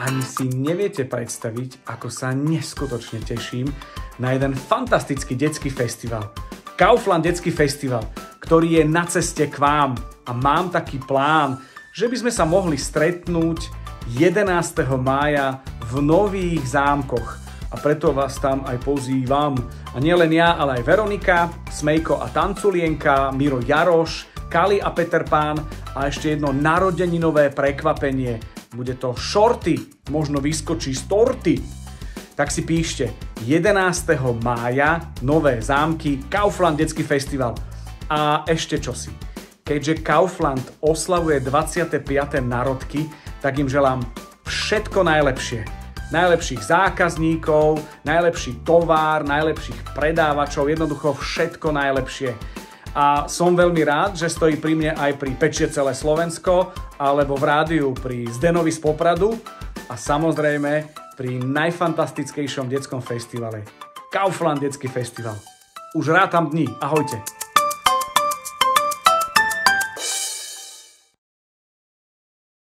Ani si neviete predstaviť, ako sa neskutočne teším na jeden fantastický detský festival. Kaufland detský festival, ktorý je na ceste k vám. A mám taký plán, že by sme sa mohli stretnúť 11. mája v Nových Zámkoch. A preto vás tam aj pozývam. A nielen ja, ale aj Veronika, Smejko a Tanculienka, Miro Jaroš, Kali a Peter Pán a ešte jedno narodeninové prekvapenie. Bude to šorty, možno vyskočí z torty. Tak si píšte 11. mája Nové Zámky, Kaufland detský festival. A ešte čosi. Keďže Kaufland oslavuje 25. narodky, tak im želám všetko najlepšie. Najlepších zákazníkov, najlepší tovar, najlepších predávačov, jednoducho všetko najlepšie. A som veľmi rád, že stojí pri mne aj pri Pečie celé Slovensko, alebo v rádiu pri Zdenovi z Popradu a samozrejme pri najfantastickejšom detskom festivale. Kaufland detský festival. Už rátam dni. Ahojte.